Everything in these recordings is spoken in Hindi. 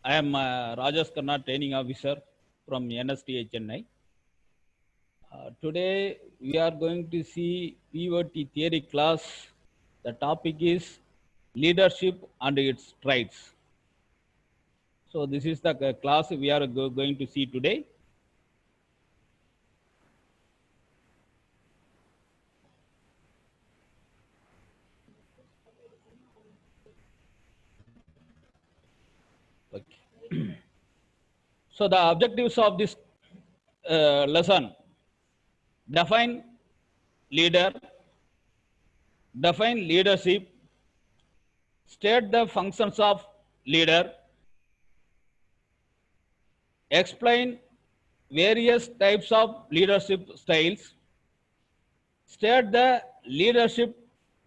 I am Rajesh Khanna, training officer from NSTA Chennai. Today we are going to see POT theory class. The topic is leadership and its traits. So this is the class we are going to see today. Okay. So the objectives of this lesson: define leader, define leadership, state the functions of leader, explain various types of leadership styles, state the leadership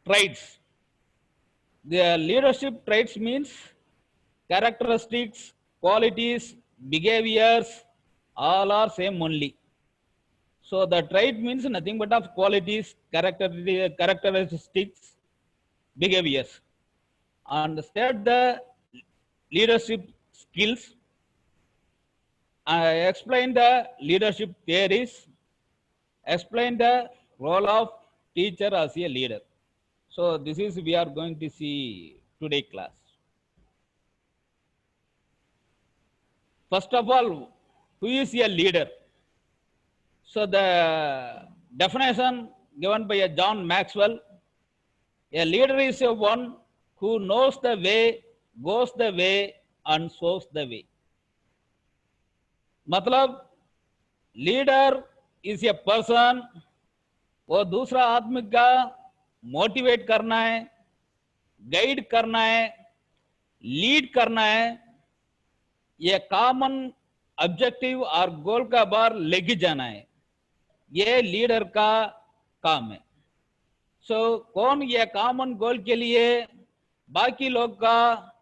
traits. The leadership traits means characteristics, qualities, behaviors, all are same only. So the trait means nothing but of qualities, characteristics, behaviors. And state the leadership skills. I explain the leadership theories, explain the role of teacher as a leader. So this is we are going to see today class. First of all, who is a leader? So the definition given by John Maxwell, a leader is a one who knows the way, goes the way and shows the way. मतलब लीडर इज ए पर्सन, वो दूसरा आदमी का मोटिवेट करना है, गाइड करना है, लीड करना है, ये कॉमन ऑब्जेक्टिव और गोल का बार लेके जाना है, ये लीडर का काम है. सो कौन ये कॉमन गोल के लिए बाकी लोग का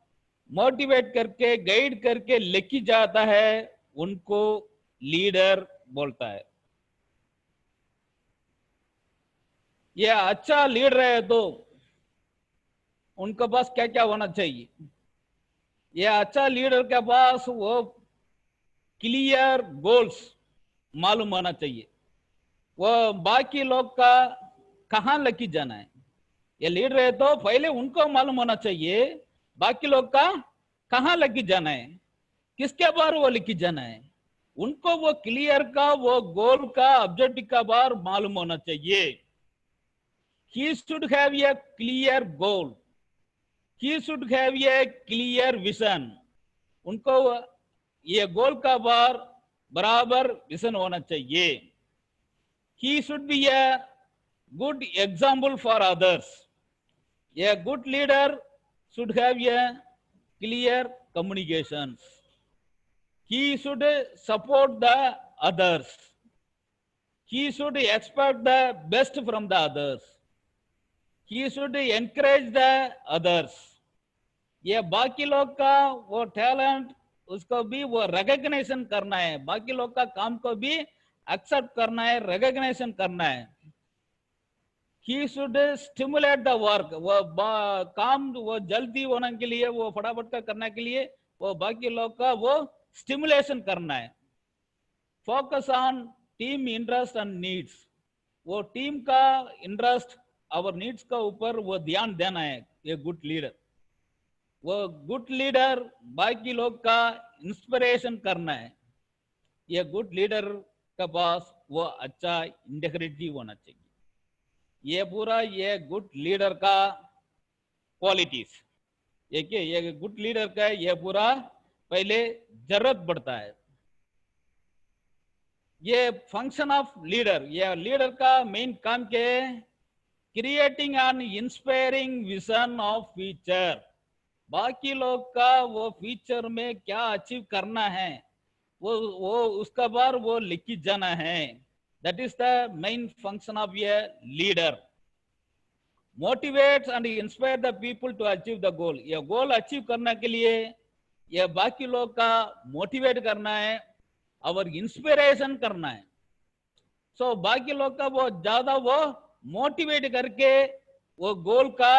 मोटिवेट करके गाइड करके लेके जाता है, उनको लीडर बोलता है. ये अच्छा लीडर है तो उनके पास क्या क्या होना चाहिए? ये अच्छा लीडर के पास वो क्लियर गोल्स मालूम होना चाहिए, वो बाकी लोग का कहां लेके जाना है. ये लीडर है तो पहले उनको मालूम होना चाहिए बाकी लोग का कहां लेके जाना है, किसके बार वो लेके जाना है, उनको वो क्लियर का वो गोल का ऑब्जेक्टिव का बार मालूम होना चाहिए. He should have a clear goal. He should have a clear vision. उनको ये गोल का बार बराबर विजन होना चाहिए. He should be a good example for others. A good leader should have a clear communications. He should support the others. He should expect the best from the others. He should encourage the others. ये बाकी लोग का वो टैलेंट उसको भी वो रिकॉग्निशन करना है, बाकी लोग का काम को भी एक्सेप्ट करना है, रिकॉग्निशन करना है. He should stimulate the work. वो काम वो जल्दी होने के लिए, वो फटाफट का करने के लिए वो बाकी लोग का वो स्टिमुलेशन करना है. Focus on team interest and needs. वो टीम का इंटरेस्ट और नीड्स का ऊपर वो ध्यान देना है. ये गुड लीडर, वो गुड लीडर बाकी लोग का इंस्पिरेशन करना है. ये गुड लीडर के पास वो अच्छा इंटेग्रिटी होना चाहिए. ये पूरा ये गुड लीडर का क्वालिटीज. ये गुड लीडर का ये पूरा पहले जरूरत पड़ता है. ये फंक्शन ऑफ लीडर, ये लीडर का मेन काम के creating and inspiring vision of future. बाकी लोग का वो फ्यूचर में क्या अचीव करना है वो उसका बार वो लिखी जाना है. That is the main function of a leader. Motivates and inspire the people to achieve the goal. ये गोल अचीव करने के लिए ये बाकी लोग का मोटिवेट करना है और इंस्पिरेशन करना है. सो बाकी लोग का वो ज्यादा वो मोटिवेट करके वो गोल का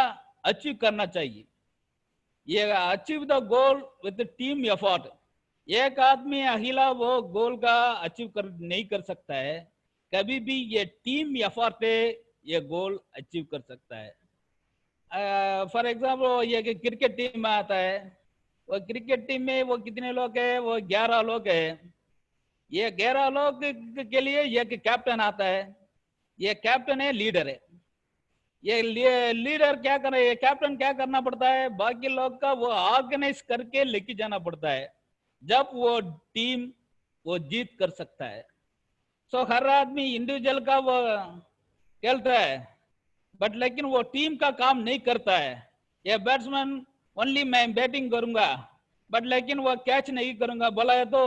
अचीव करना चाहिए. ये achieve the goal with team effort. एक आदमी अकेला वो गोल का अचीव नहीं कर सकता है, कभी भी ये टीम एफर्ट है ये गोल अचीव कर सकता है। फॉर एग्जाम्पल ये क्रिकेट टीम में आता है, वो क्रिकेट टीम में वो कितने लोग हैं, वो 11 लोग हैं। ये 11 लोग के लिए एक कैप्टन आता है, ये कैप्टन है, लीडर है। ये लीडर क्या करे, ये कैप्टन क्या करना पड़ता है, बाकी लोग का वो ऑर्गेनाइज करके लेके जाना पड़ता है, जब वो टीम वो जीत कर सकता है। सो हर आदमी इंडिविजुअल का वो खेलता है, बट लेकिन वो टीम का काम नहीं करता है। ये बैट्समैन ओनली मैं बैटिंग करूंगा, बट लेकिन वो कैच नहीं करूंगा बोला है तो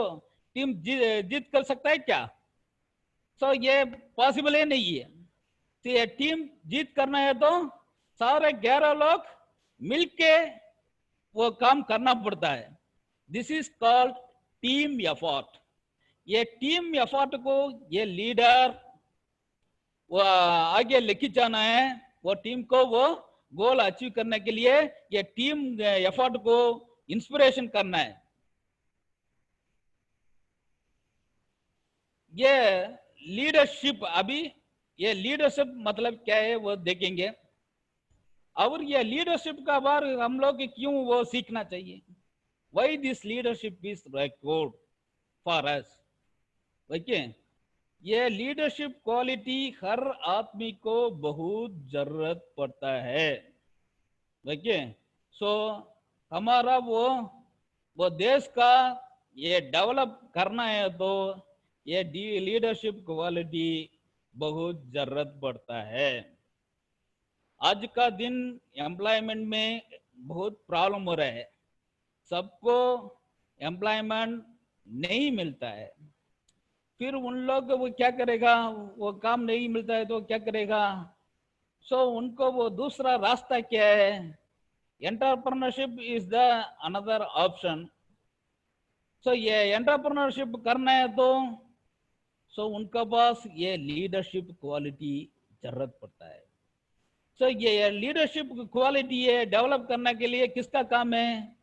टीम जीत कर सकता है क्या? सो ये पॉसिबल ही नहीं है। तो ये टीम जीत करना है तो सारे 11 लोग मिलके वो काम करना पड़ता है। This is called team effort. ये टीम एफर्ट को ये लीडर वो आगे लेके जाना है, वो टीम को वो गोल अचीव करने के लिए ये टीम एफर्ट को इंस्पिरेशन करना है। ये लीडरशिप, अभी ये लीडरशिप मतलब क्या है वो देखेंगे, और ये लीडरशिप का बार हम लोग क्यों वो सीखना चाहिए, why this leadership is required for us. Okay, ये लीडरशिप क्वालिटी हर आदमी को बहुत जरूरत पड़ता है। ओके, सो हमारा वो देश का ये डेवलप करना है तो ये लीडरशिप क्वालिटी बहुत जरूरत पड़ता है। आज का दिन एम्प्लॉयमेंट में बहुत प्रॉब्लम हो रहा है, सबको एम्प्लॉयमेंट नहीं मिलता है। फिर उन लोग वो क्या करेगा, वो काम नहीं मिलता है तो क्या करेगा? सो उनको वो दूसरा रास्ता क्या है, entrepreneurship is the another option. So ये एंटरप्रेन्योरशिप करना है तो सो उनका पास ये लीडरशिप क्वालिटी जरूरत पड़ता है। सो ये लीडरशिप क्वालिटी है डेवलप करने के लिए किसका काम है?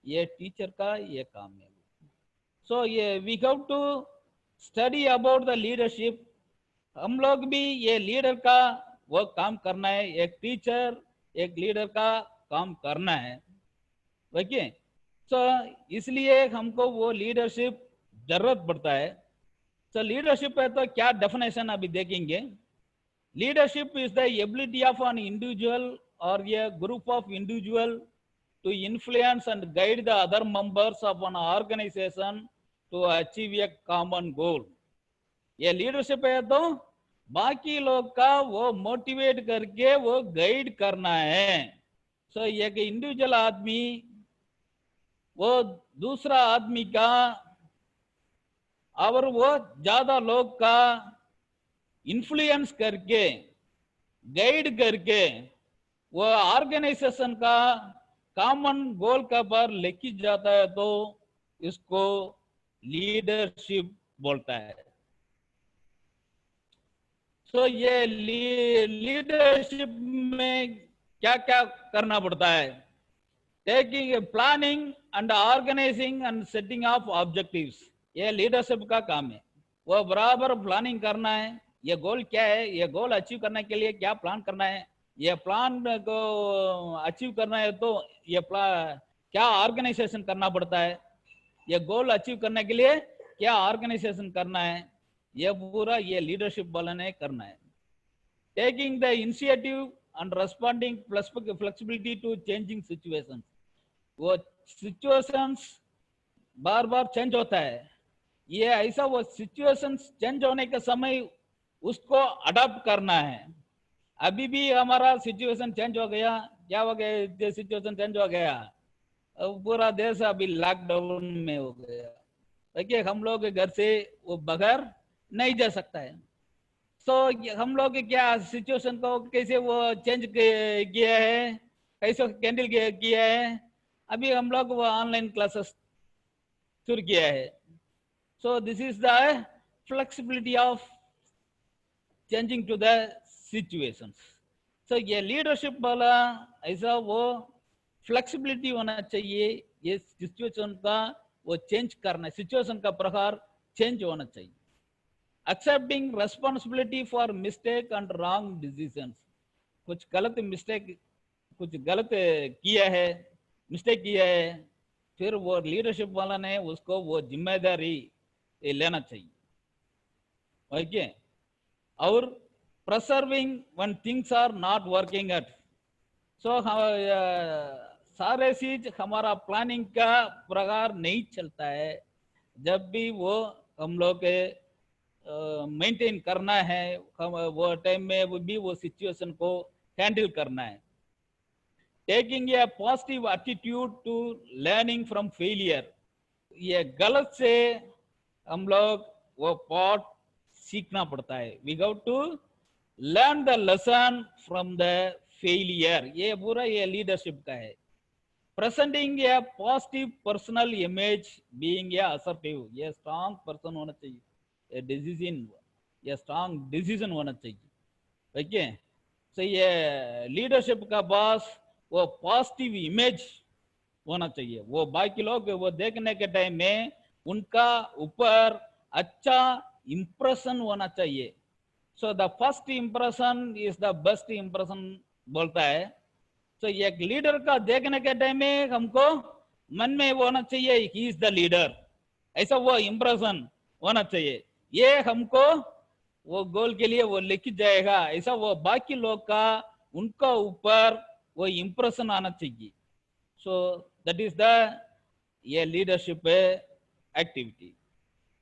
ये टीचर का ये काम है। सो ये we have to study about the leadership. हम लोग भी ये लीडर का वो काम करना है, एक टीचर एक लीडर का काम करना है। ओके, सो इसलिए हमको वो लीडरशिप जरूरत पड़ता है। सो लीडरशिप है तो क्या डेफिनेशन अभी देखेंगे। Leadership is the ability of an individual और a group of individual to influence and guide the other members of an organization to achieve a common goal। ये लीडरशिप है तो बाकी लोग का वो मोटिवेट करके वो गाइड करना है। सो एक इंडिविजुअल आदमी वो दूसरा आदमी का और वो ज्यादा लोग का इन्फ्लुएंस करके गाइड करके वो ऑर्गेनाइजेशन का कॉमन गोल का पर लेके जाता है तो इसको लीडरशिप बोलता है। तो ये लीडरशिप में क्या क्या करना पड़ता है? Taking planning and organising and setting of objectives, ये लीडरशिप का काम है। वो बराबर प्लानिंग करना है, ये गोल क्या है, ये गोल अचीव करने के लिए क्या प्लान करना है, ये प्लान को अचीव करना है तो ये क्या ऑर्गेनाइजेशन करना पड़ता है, ये गोल अचीव करने के लिए क्या ऑर्गेनाइजेशन करना है, ये पूरा ये लीडरशिप वाला ने करना है। Taking the initiative and responding plus flexibility to changing situations, वो सिचुएशंस बार बार चेंज होता है, ये ऐसा वो सिचुएशंस चेंज होने के समय उसको अडॉप्ट करना है। अभी भी हमारा सिचुएशन चेंज हो गया, क्या हो गया, सिचुएशन चेंज हो गया, पूरा देश अभी लॉकडाउन में हो गया। देखिए हम लोग घर से वो बगैर नहीं जा सकता है। तो हम लोग क्या सिचुएशन को कैसे वो चेंज किया है, कैसे कैंडल किया है, अभी हम लोग वो ऑनलाइन क्लासेस शुरू किया है। So this is the flexibility of changing to the situations. So ये लीडरशिप वाला ऐसा वो फ्लेक्सिबिलिटी होना चाहिए, ये सिचुएशन का वो चेंज करना, सिचुएशन का प्रकार चेंज होना चाहिए। Accepting responsibility for mistake and wrong decisions, कुछ गलत मिस्टेक, कुछ गलत किया है, मिस्टेक किया है, फिर वो लीडरशिप वाला ने उसको वो जिम्मेदारी लेना चाहिए। ओके, और preserving when things are not working at, so सारे चीज हमारा प्लानिंग का प्रकार नहीं चलता है, जब भी वो हम लोग मेंटेन करना है, वो टाइम में वो भी वो सिचुएशन को हैंडल करना है। Taking a positive attitude to learning from failure, ये गलत से हम लोग वो पार्ट सीखना पड़ता है। We have to learn the lesson from the failure, ये पूरा ये लीडरशिप का है। Presenting a positive personal image, being a assertive, ये स्ट्रांग पर्सन होना चाहिए, ये डिसीजन, ये स्ट्रांग डिसीजन होना चाहिए। ओके, सो ये लीडरशिप का पास वो पॉजिटिव इमेज होना चाहिए, वो बाकी लोग वो देखने के टाइम में उनका ऊपर अच्छा इंप्रेशन होना चाहिए। So the first impression is the best impression बोलता है। सो एक लीडर का देखने के टाइम में हमको मन में वो होना चाहिए, ही इज द लीडर, ऐसा वो इंप्रेशन होना चाहिए। ये हमको वो गोल के लिए वो लिख जाएगा, ऐसा वो बाकी लोग का उनका ऊपर वो इंप्रेशन आना चाहिए। सो दैट इज द ये leadership activity.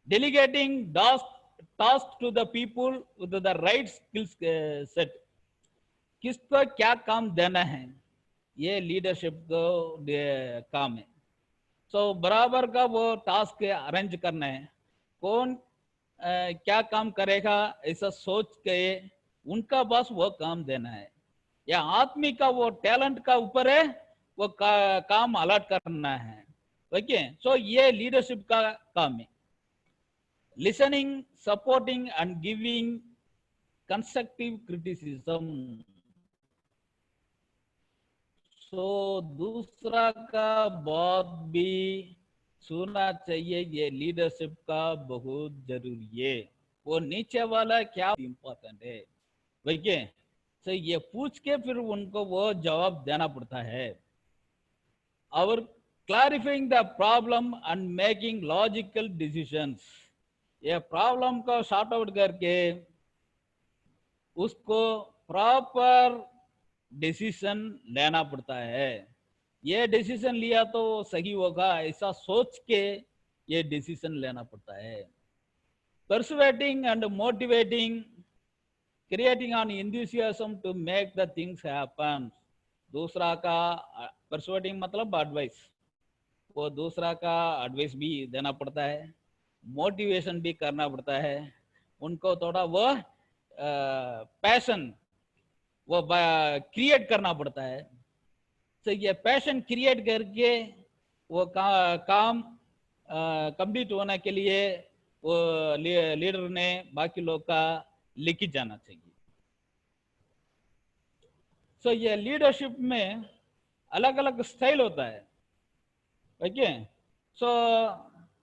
Delegating tasks to the people with the right skills set, किसको क्या काम देना है, ये लीडरशिप को काम है। सो बराबर का वो टास्क अरेंज करना है, कौन क्या काम करेगा ऐसा सोच के उनका पास वो काम देना है, या आदमी का वो टैलेंट का ऊपर है वो काम अलॉट करना है। ओके, सो ये लीडरशिप का काम है। Listening, supporting and giving constructive criticism, so दूसरा का बात भी सुनना चाहिए, ये लीडरशिप का बहुत जरूरी है। वो नीचे वाला क्या इम्पोर्टेंट है, ठीक, सो ये पूछ के फिर उनको वो जवाब देना पड़ता है। और clarifying the problem and making logical decisions, ये प्रॉब्लम को सॉर्ट आउट करके उसको प्रॉपर डिसीजन लेना पड़ता है। ये डिसीजन लिया तो सही होगा ऐसा सोच के ये डिसीजन लेना पड़ता है। Persuading and motivating, creating on enthusiasm to make the things happen, दूसरा का पर्सुएटिंग मतलब एडवाइस, वो दूसरा का एडवाइस भी देना पड़ता है, मोटिवेशन भी करना पड़ता है, उनको थोड़ा वो पैशन वो क्रिएट करना पड़ता है। तो ये पैशन क्रिएट करके वो काम कंप्लीट होने के लिए वो लीडर ने बाकी लोग का लेके जाना चाहिए। सो ये लीडरशिप में अलग अलग स्टाइल होता है। ओके, सो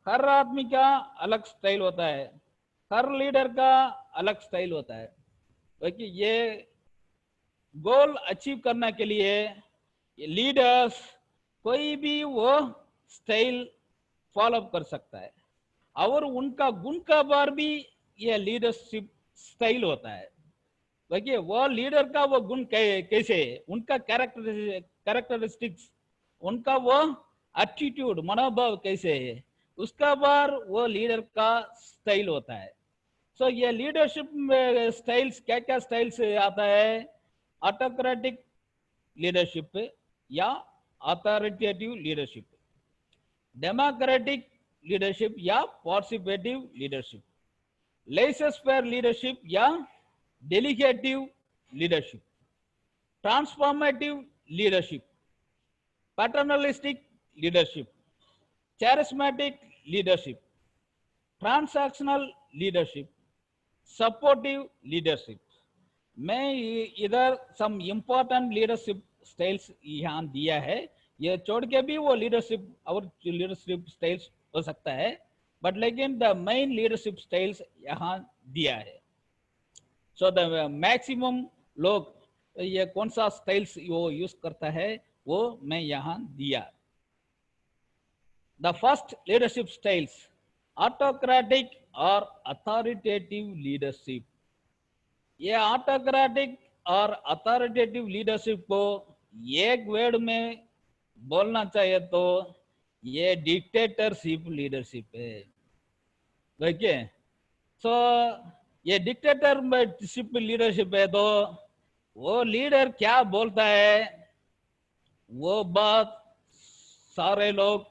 हर आदमी का अलग स्टाइल होता है, हर लीडर का अलग स्टाइल होता है। ओके, ये गोल अचीव करने के लिए लीडर्स कोई भी वो स्टाइल फॉलो कर सकता है, और उनका गुण का बार भी ये लीडरशिप स्टाइल होता है। देखिए वो लीडर का वो गुण कैसे है, उनका कैरेक्टरिस्टिक्स, उनका वो एटीट्यूड मनोभाव कैसे है, उसका बार वो लीडर का स्टाइल होता है। सो ये लीडरशिप में स्टाइल्स क्या क्या स्टाइल्स आता है, ऑटोक्रेटिक लीडरशिप या अथॉरिटेटिव लीडरशिप, डेमोक्रेटिक लीडरशिप या participative leadership, laissez faire leadership या delegative leadership, transformative leadership, paternalistic leadership, charismatic leadership, transactional leadership, supportive leadership। मैं इधर सम इम्पोर्टेंट लीडरशिप स्टाइल्स यहाँ दिया है, ये छोड़ के भी वो लीडरशिप और लीडरशिप स्टाइल्स हो सकता है, बट लेकिन द मेन लीडरशिप स्टाइल्स यहाँ दिया है। सो द मैक्सिमम लोग ये कौन सा स्टाइल्स वो यूज करता है वो मैं यहाँ दिया। The first leadership styles, autocratic और अथॉरिटेटिव लीडरशिप। ये ऑटोक्रेटिक और अथॉरिटेटिव लीडरशिप को एक वर्ड में बोलना चाहिए तो ये डिक्टेटरशिप लीडरशिप है। देखिए, सो ये डिक्टेटरशिप लीडरशिप है तो वो लीडर क्या बोलता है वो बात सारे लोग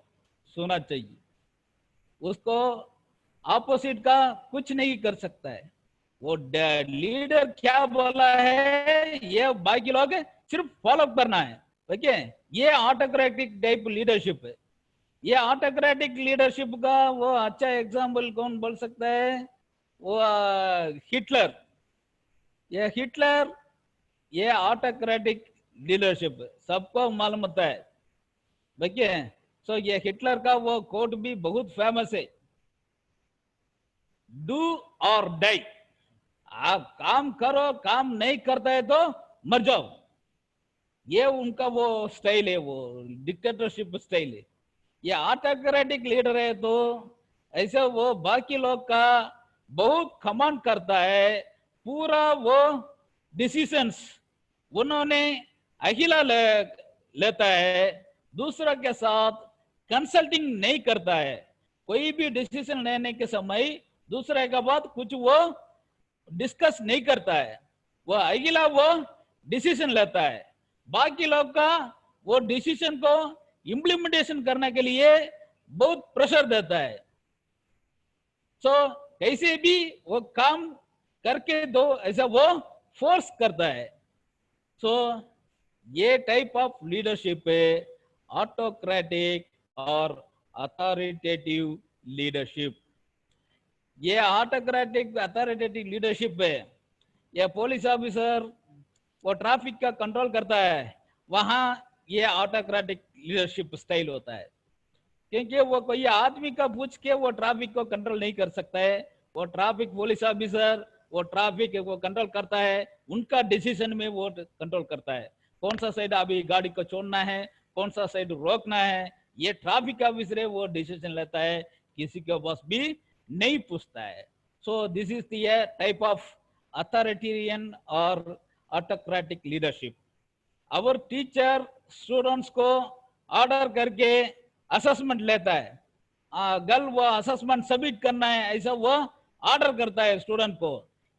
सुनना चाहिए, उसको ऑपोजिट का कुछ नहीं कर सकता है। वो लीडर क्या बोला है ये बाकी लोग सिर्फ फॉलो करना है। ओके, ये ऑटोक्रेटिक टाइप लीडरशिप है। ये ऑटोक्रेटिक लीडरशिप का वो अच्छा एग्जाम्पल कौन बोल सकता है, वो हिटलर। ये हिटलर ये ऑटोक्रेटिक लीडरशिप सबको मालूम होता है। देखिए, सो ये हिटलर का वो कोट भी बहुत फेमस है, डू और डाई। आप काम करो, काम नहीं करता है तो मर जाओ। ये उनका वो स्टाइल है, वो डिक्टेटरशिप स्टाइल है। ये ऑटोक्रेटिक लीडर है तो ऐसे वो बाकी लोग का बहुत कमांड करता है, पूरा वो डिसीजंस उन्होंने अकेला लेता है, दूसरों के साथ कंसल्टिंग नहीं करता है। कोई भी डिसीजन लेने के समय दूसरे का बात कुछ वो डिस्कस नहीं करता है, वो अकेला वो डिसीजन लेता है। बाकी लोग का वो डिसीजन को इम्प्लीमेंटेशन करने के लिए बहुत प्रेशर देता है। सो कैसे भी वो काम करके दो ऐसा वो फोर्स करता है। सो ये टाइप ऑफ लीडरशिप है ऑटोक्रेटिक और अथॉरिटेटिव लीडरशिप। ये ऑटोक्रेटिक अथॉरिटेटिव लीडरशिप है, ये पुलिस ऑफिसर वो ट्रैफिक का कंट्रोल करता है, वहां ये ऑटोक्रेटिक लीडरशिप स्टाइल होता है। क्योंकि वो कोई आदमी का पूछ के वो ट्रैफिक को कंट्रोल नहीं कर सकता है। वो ट्रैफिक पुलिस ऑफिसर वो ट्रैफिक को कंट्रोल करता है, उनका डिसीजन में वो कंट्रोल करता है। कौन सा साइड अभी गाड़ी को छोड़ना है, कौन सा साइड रोकना है, ये ट्रैफिक ऑफिसर वो डिसीजन लेता है, किसी के पास भी नहीं पूछता है। So this is the type of authoritarian और autocratic leadership. Our teacher students को ऑर्डर करके असेसमेंट लेता है, कल वो असेसमेंट सबमिट करना है ऐसा वो ऑर्डर करता है स्टूडेंट को,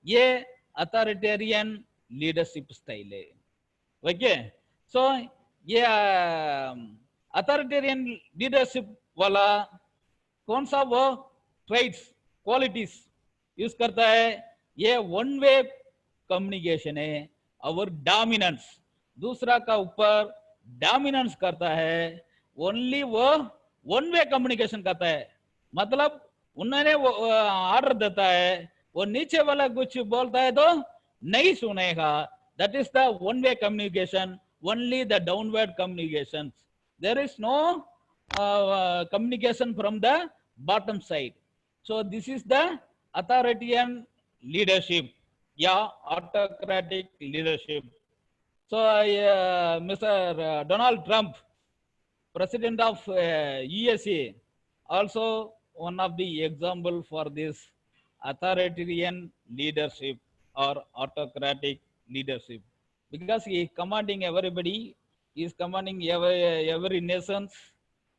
ये अथॉरिटेरियन लीडरशिप स्टाइल है। ओके, सो ये अथॉरिटेरियन लीडरशिप वाला कौन सा वो ट्रेड्स क्वालिटीज यूज करता है, ये वन वे कम्युनिकेशन है और डोमिनेंस, दूसरा का ऊपर डोमिनेंस करता है, ओनली वो वन वे कम्युनिकेशन करता है। मतलब उन्होंने वो ऑर्डर देता है, वो नीचे वाला कुछ बोलता है तो नहीं सुनेगा, that is the one way communication, only the downward communication, there is no communication from the bottom side. So this is the authoritarian leadership, yeah, autocratic leadership. So Mr. Donald Trump, president of USA, also one of the example for this authoritarian leadership or autocratic leadership, because he is commanding everybody, he is commanding every nations.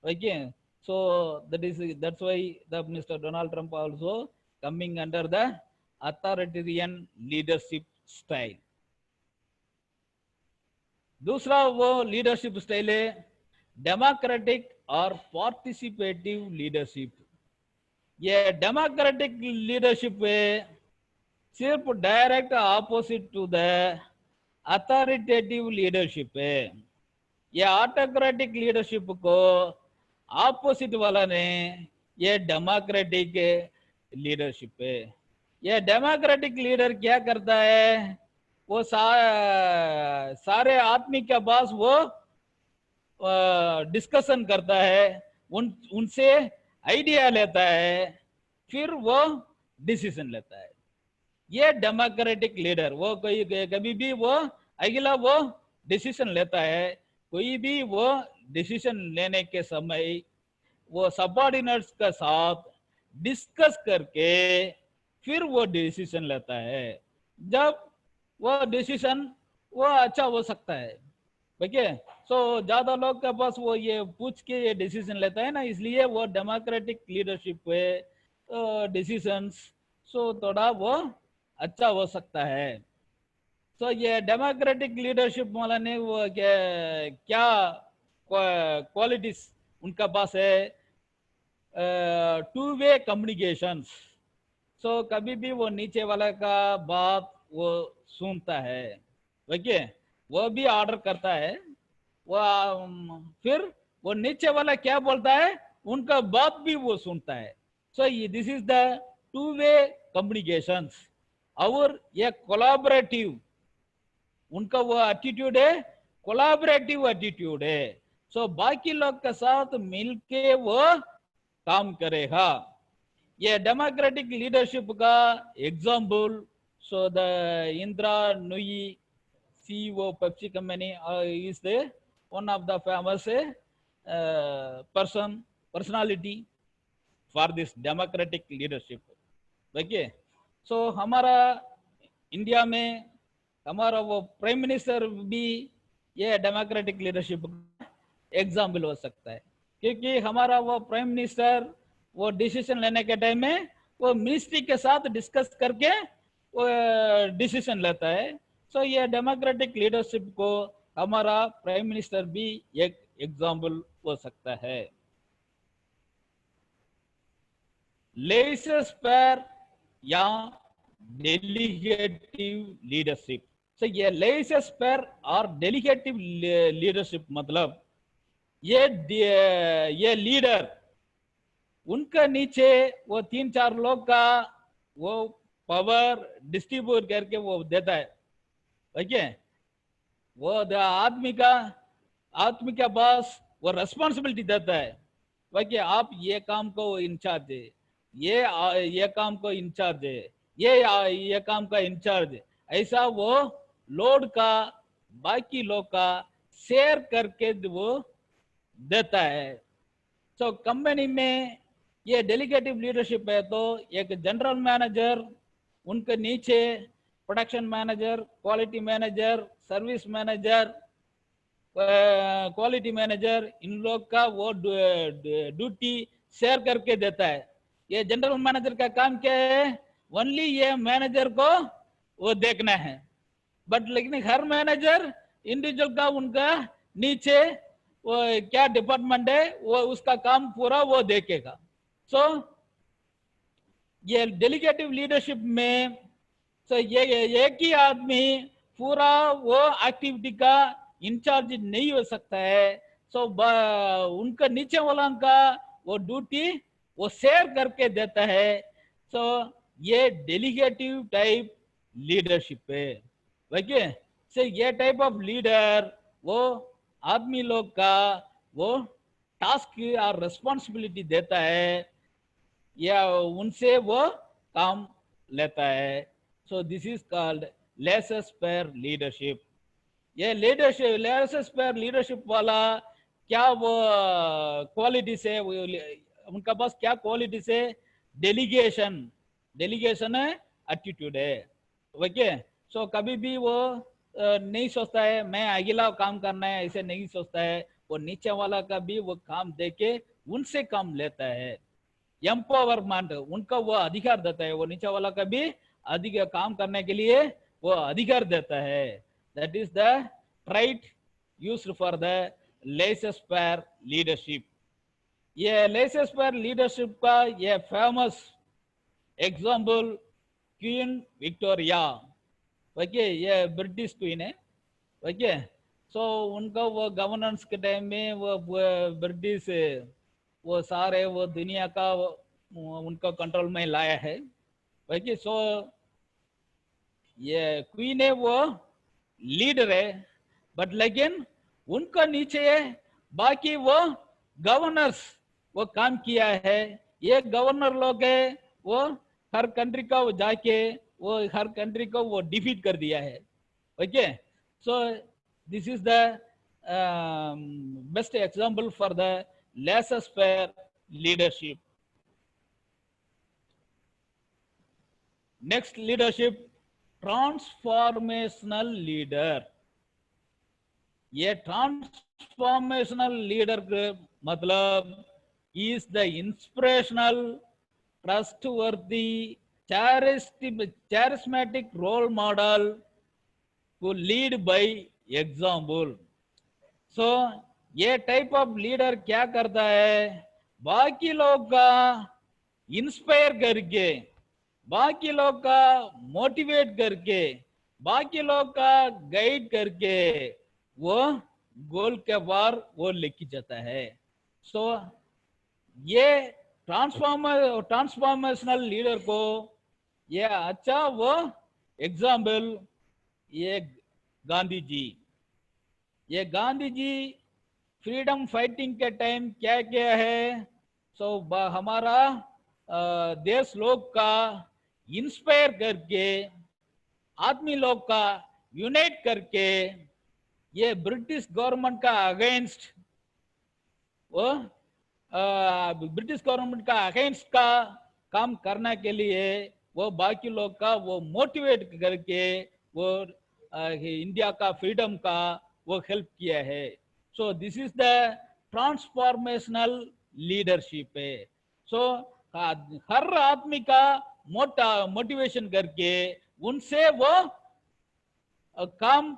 Okay, so that's why the Mr. Donald Trump also coming under the authoritarian leadership style. दूसरा वो लीडरशिप स्टाइल है डेमोक्रेटिक और पार्टिसिपेटिव लीडरशिप। ये डेमोक्रेटिक लीडरशिप है सिर्फ direct opposite to the authoritative leadership है। ये ऑटोक्रेटिक लीडरशिप को ऑपोजिट वाला ने ये डेमोक्रेटिक लीडरशिप है। ये डेमोक्रेटिक लीडर क्या करता है, वो सारे आदमी के पास वो डिस्कशन करता है, उनसे आइडिया लेता है, फिर वो डिसीजन लेता है। ये डेमोक्रेटिक लीडर, वो कोई कभी भी वो अगला वो डिसीजन लेता है। कोई भी वो डिसीजन लेने के समय वो सबऑर्डिनेट्स के साथ डिस्कस करके फिर वो डिसीजन लेता है। जब वो डिसीजन वो अच्छा हो सकता है। देखिए, सो ज्यादा लोग के पास वो ये पूछ के ये डिसीजन लेता है ना, इसलिए वो डेमोक्रेटिक लीडरशिप पे डिसीजंस सो थोड़ा वो अच्छा हो सकता है। सो ये डेमोक्रेटिक लीडरशिप वाला ने वो क्या क्वालिटीज उनका पास है? Two way communications. सो कभी भी वो नीचे वाला का बात वो सुनता है। देखिए, वो भी ऑर्डर करता है, वो फिर वो नीचे वाला क्या बोलता है उनका बात भी वो सुनता है। So this is the two way communications. और ये कोलैबोरेटिव उनका वो एटीट्यूड है, कोलैबोरेटिव एटीट्यूड है। सो बाकी लोग के साथ मिलके वो काम करेगा। ये डेमोक्रेटिक लीडरशिप का example, so the Indra Nooyi CEO Pepsi company is the one of the famous personality for this democratic leadership। देखिए, सो हमारा इंडिया में हमारा वो प्राइम मिनिस्टर भी ये डेमोक्रेटिक लीडरशिप एग्जाम्पल हो सकता है, क्योंकि हमारा वो प्राइम मिनिस्टर वो डिसीजन लेने के टाइम में वो मिनिस्ट्री के साथ डिस्कस करके वो डिसीजन लेता है। सो ये डेमोक्रेटिक लीडरशिप को हमारा प्राइम मिनिस्टर भी एक एग्जाम्पल हो सकता है। लेइसेस फेयर या डेलीगेटिव लीडरशिप। सो ये लेइसेस फेयर और डेलीगेटिव लीडरशिप मतलब ये लीडर उनका नीचे वो 3-4 लोग का वो पावर डिस्ट्रीब्यूट करके वो देता है। देखिए, वो आदमी का पास वो रेस्पॉन्सिबिलिटी देता है। देखिए, आप ये काम को इंचार्ज है, ये काम को इंचार्ज है, ये काम का इंचार्ज है। ऐसा वो लोड का बाकी लोग का शेयर करके वो देता है। सो कंपनी में ये डेलीगेटिव लीडरशिप है, तो एक जनरल मैनेजर, उनके नीचे production manager, quality manager, service manager, quality manager, इन लोग का वो ड्यूटी शेयर करके देता है। ये जनरल मैनेजर का काम क्या है? ओनली ये मैनेजर को वो देखना है। बट लेकिन हर मैनेजर इंडिविजुअल का उनका नीचे वो क्या डिपार्टमेंट है वो उसका काम पूरा वो देखेगा। सो ये डेलीगेटिव लीडरशिप में सो ये एक ही आदमी पूरा वो एक्टिविटी का इंचार्ज नहीं हो सकता है। सो उनका नीचे वाला का वो ड्यूटी वो शेयर करके देता है। सो ये डेलीगेटिव टाइप लीडरशिप है। देखिए, से ये टाइप ऑफ लीडर वो आदमी लोग का वो टास्क और रिस्पॉन्सिबिलिटी देता है या उनसे वो काम लेता है। So this is called laces fair leadership. ये लेसेस फेयर लीडरशिप वाला क्या वो क्वालिटीज है, उनका पास क्या क्वालिटीज है? डेलीगेशन है, एटीट्यूड है। ओके, सो कभी भी वो नहीं सोचता है मैं अगला काम करना है, ऐसे नहीं सोचता है। वो नीचे वाला का भी वो काम देके उनसे काम लेता है। एम्पावरमेंट, उनका वो अधिकार देता है, वो नीचे वाला का भी अधिक काम करने के लिए वो अधिकार देता है। That is the right used for the laces fair leadership. ये लेसेस फेयर लीडरशिप का ये फेमस एग्जाम्पल क्वीन विक्टोरिया। देखिए, ये ब्रिटिश क्वीन है। देखिए, सो उनका वो गवर्नेंस के टाइम में वो ब्रिटिश वो सारे वो दुनिया का उनका कंट्रोल में लाया है। देखिए, सो ये क्वीन है वो लीडर है, बट लेकिन उनका नीचे बाकी वो गवर्नर्स वो काम किया है, ये गवर्नर लोग है वो हर कंट्री का वो जाके वो हर कंट्री को वो डिफीट कर दिया है. Okay, so this is the best example for the laissez faire leadership. Next leadership, transformational leader. ये ट्रांसफॉर्मेशनल लीडर मतलब is the inspirational, trustworthy, charismatic role model who lead by example. So ये टाइप ऑफ लीडर क्या करता है, बाकी लोग का इंस्पायर करके, बाकी लोग का मोटिवेट करके, बाकी लोग का गाइड करके वो गोल के बार वो लेके जाता है. सो ये ट्रांसफॉर्मेशनल लीडर को ये अच्छा वो एग्जाम्पल ये गांधी जी. ये गांधी जी फ्रीडम फाइटिंग के टाइम क्या किया है, सो हमारा देश लोग का इंस्पायर करके, आदमी लोग का यूनाइट करके ये ब्रिटिश गवर्नमेंट का अगेंस्ट वो ब्रिटिश गवर्नमेंट का अगेंस्ट का काम करने के लिए वो बाकी लोग का वो मोटिवेट करके वो इंडिया का फ्रीडम का वो हेल्प किया है. So this is the transformational leadership है. सो हर आदमी का मोटिवेशन करके उनसे वो काम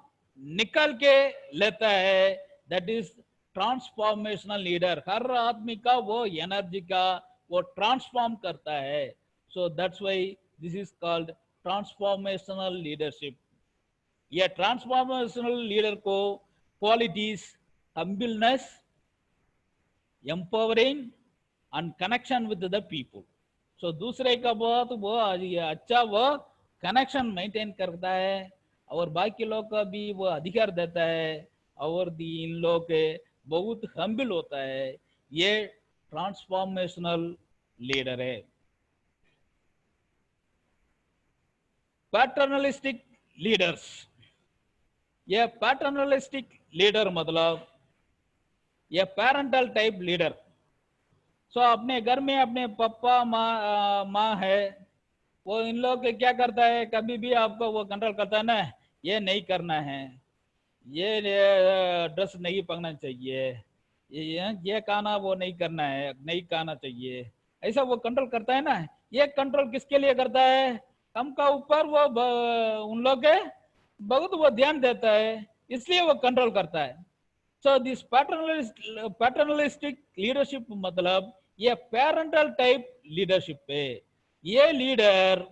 निकल के लेता है. That is transformational leader. हर आदमी का वो एनर्जी का वो ट्रांसफॉर्म करता है. So that's why this is called transformational leadership. ये ट्रांसफॉर्मेशनल लीडर को qualities humbleness, empowering and connection with the people. So दूसरे का बहुत वो अच्छा वो कनेक्शन मेंटेन करता है और बाकी लोग का भी वो अधिकार देता है और इन लोग के बहुत हम्बल होता है. ये ट्रांसफॉर्मेशनल लीडर है. Paternalistic leaders. ये पैटर्नलिस्टिक लीडर मतलब ये पेरेंटल टाइप लीडर. सो अपने घर में अपने पापा माँ है, वो इन लोग क्या करता है, कभी भी आपको वो कंट्रोल करता है ना, ये नहीं करना है, ये ड्रेस नहीं पहनना चाहिए, ये खाना वो नहीं करना है, नहीं खाना चाहिए, ऐसा वो कंट्रोल करता है ना. ये कंट्रोल किसके लिए करता है, हम का ऊपर वो उन लोग के बहुत वो ध्यान देता है, इसलिए वो कंट्रोल करता है. सो दिस पैटर्नलिस्टिक लीडरशिप मतलब ये पेरेंटल टाइप लीडरशिप है. ये लीडर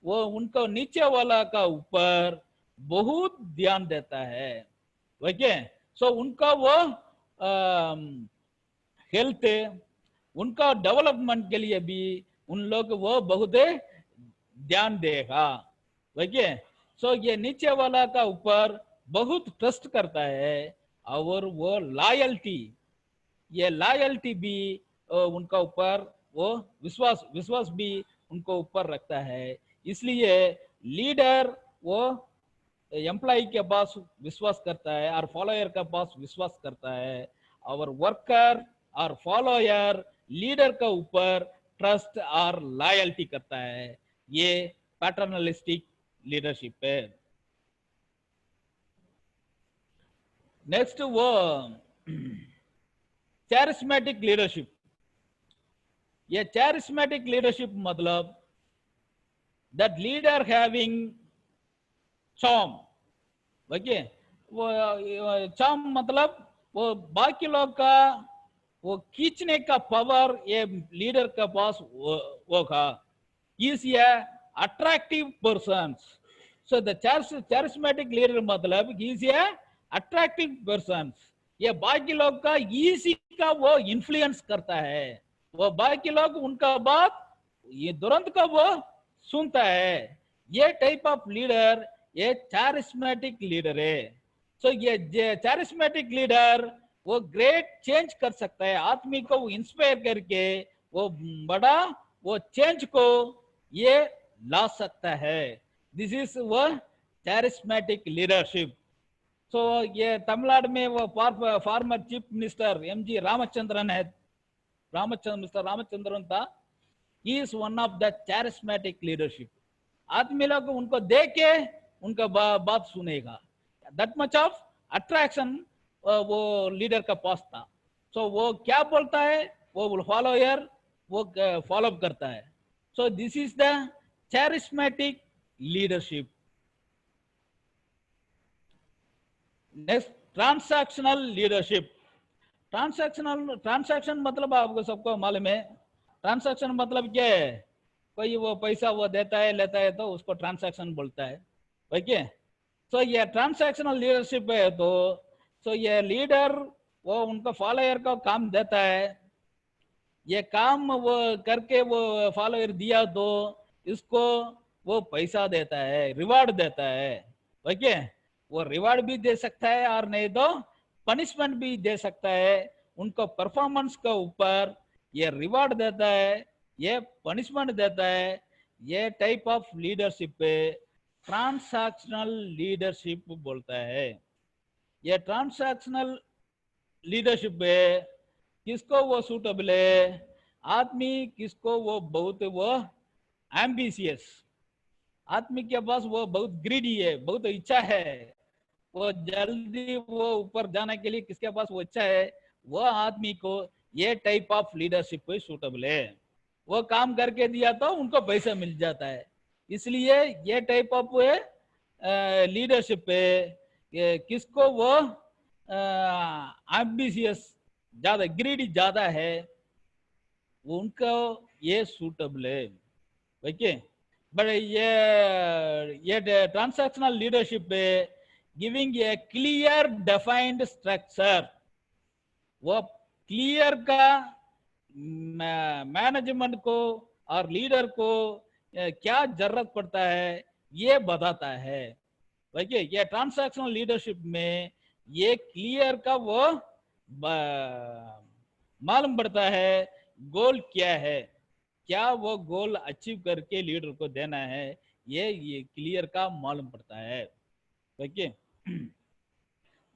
वो उनको नीचे वाला का ऊपर बहुत ध्यान देता है. ओके, सो उनका वो हेल्थ, उनका डेवलपमेंट के लिए भी उन लोग वो बहुत ध्यान देगा. ओके, सो ये नीचे वाला का ऊपर बहुत ट्रस्ट करता है और वो लॉयल्टी, ये लॉयल्टी भी उनका ऊपर वो विश्वास भी उनको ऊपर रखता है. इसलिए लीडर वो एम्प्लॉय के पास विश्वास करता है और फॉलोअर के पास विश्वास करता है, और वर्कर और फॉलोअर लीडर के ऊपर ट्रस्ट और लॉयल्टी करता है. ये पैटर्नलिस्टिक लीडरशिप है. नेक्स्ट वो चैरिस्मेटिक लीडरशिप. ये चैरिस्मेटिक लीडरशिप मतलब that leader having charm. Okay, वो चार्म मतलब वो बाकी लोग का वो खींचने का पावर ये लीडर के पास होगा. Is a attractive person. So the charismatic leader मतलब इज ए अट्रैक्टिव पर्सन. ये बाकी लोग का इजी का वो इन्फ्लुएंस करता है, वो बाकी लोग उनका बात ये तुरंत का वो सुनता है. ये टाइप ऑफ लीडर ये charismatic लीडर है. सो ये charismatic लीडर वो ग्रेट चेंज कर सकता है, आदमी को इंस्पायर करके वो बड़ा वो चेंज को ये ला सकता है। दिस इज वो charismatic लीडरशिप। सो ये तमिलनाडु में वो farmer chief minister MG Ramachandran है, मिस्टर रामचंद्रन था। He is one of the charismatic leadership. आदमी लोग उनको देख के उनका बात सुनेगा, दैट मच ऑफ अट्रैक्शन वो लीडर का पास था। सो वो क्या बोलता है वो फॉलोअर वो फॉलो करता है। So this is the charismatic leadership. Next, transactional leadership. Transaction मतलब आपको सबको मालूम है, ट्रांसैक्शन मतलब क्या है, कोई वो पैसा वो देता है लेता है तो उसको ट्रांसैक्शन बोलता है। ओके, सो ये ट्रांसैक्शनल लीडरशिप है। तो सो ये लीडर वो उनको फॉलोअर को काम देता है, ये काम वो करके वो फॉलोअर दिया तो इसको वो पैसा देता है, रिवार्ड देता है। ओके, वो रिवार्ड भी दे सकता है और नहीं तो पनिशमेंट भी दे सकता है। उनको परफॉर्मेंस के ऊपर ये रिवार्ड देता है, ये पनिशमेंट देता है। ये टाइप ऑफ लीडरशिप पे ट्रांसैक्शनल लीडरशिप बोलता है। ये ट्रांसैक्शनल लीडरशिप पे किसको वो सूटेबल है, आदमी किसको वो बहुत वो एम्बिशियस, आदमी के पास वो बहुत ग्रीडी है, बहुत इच्छा है, वो जल्दी वो ऊपर जाने के लिए किसके पास वो इच्छा है, वो आदमी को ये टाइप ऑफ लीडरशिप पे सूटेबल है। वो काम करके दिया तो उनको पैसा मिल जाता है, इसलिए ये टाइप ऑफ लीडरशिप पे किसको वो एम्बिशियस ज्यादा ग्रीडी ज्यादा है उनको ये सूटेबल है। ओके, बट ये ट्रांसैक्शनल लीडरशिप पे giving a clear defined structure, वो क्लियर का मैनेजमेंट को और लीडर को क्या जरूरत पड़ता है ये बताता है। देखिए ये ट्रांसैक्शनल लीडरशिप में ये क्लियर का वो मालूम पड़ता है गोल क्या है, क्या वो गोल अचीव करके लीडर को देना है, ये क्लियर का मालूम पड़ता है। देखिए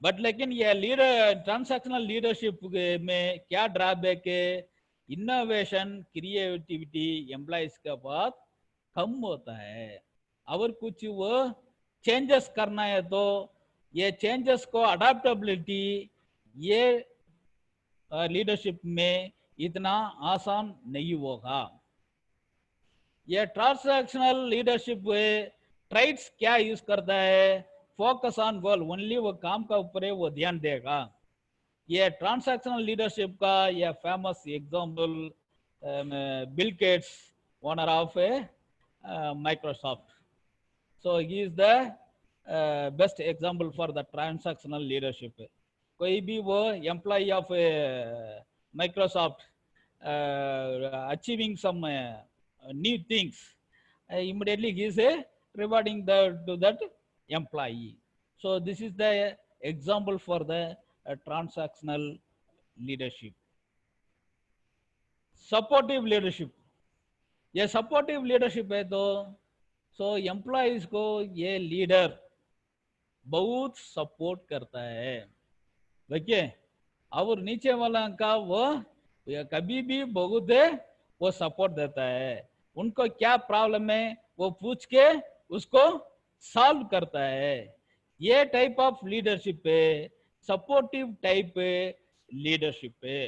बट लेकिन ये लीडर ट्रांसैक्शनल लीडरशिप में क्या ड्रॉबैक है, इनोवेशन क्रिएटिविटी एम्प्लॉइज का पास कम होता है। और कुछ वो चेंजेस करना है तो ये चेंजेस को अडाप्टेबिलिटी ये लीडरशिप में इतना आसान नहीं होगा। ये ट्रांसैक्शनल लीडरशिप ट्राइट्स क्या यूज करता है, फोकस ऑन गोल, ओनली वो काम का ऊपर है वो ध्यान देगा। ये ट्रांसैक्शनल लीडरशिप का ये famous example Bill Gates, owner of Microsoft. So he is the best example for the transactional leadership. कोई भी वो employee of Microsoft achieving some new things, immediately he is rewarding to that employee. So this is the example for the transactional leadership. Supportive leadership, ये सपोर्टिव लीडरशिप है तो सो एम्प्लॉइज को ये लीडर बहुत सपोर्ट करता है। देखिए और नीचे वाला का वो कभी भी बहुत वो सपोर्ट देता है, उनको क्या प्रॉब्लम है वो पूछ के उसको सॉल्व करता है। ये टाइप ऑफ लीडरशिप है सपोर्टिव टाइप लीडरशिप है।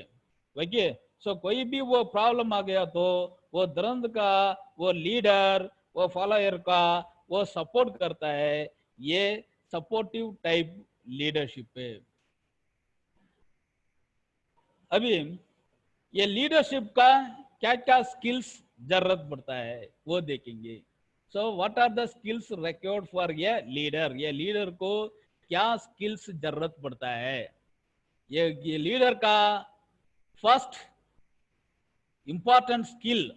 देखिए सो कोई भी वो प्रॉब्लम आ गया तो वो तुरंत का वो लीडर वो फॉलोअर का वो सपोर्ट करता है, ये सपोर्टिव टाइप लीडरशिप है। अभी ये लीडरशिप का क्या क्या स्किल्स जरूरत पड़ता है वो देखेंगे। So what are the skills required for ये लीडर, ये लीडर को क्या स्किल्स जरूरत पड़ता है। ये लीडर का first important skill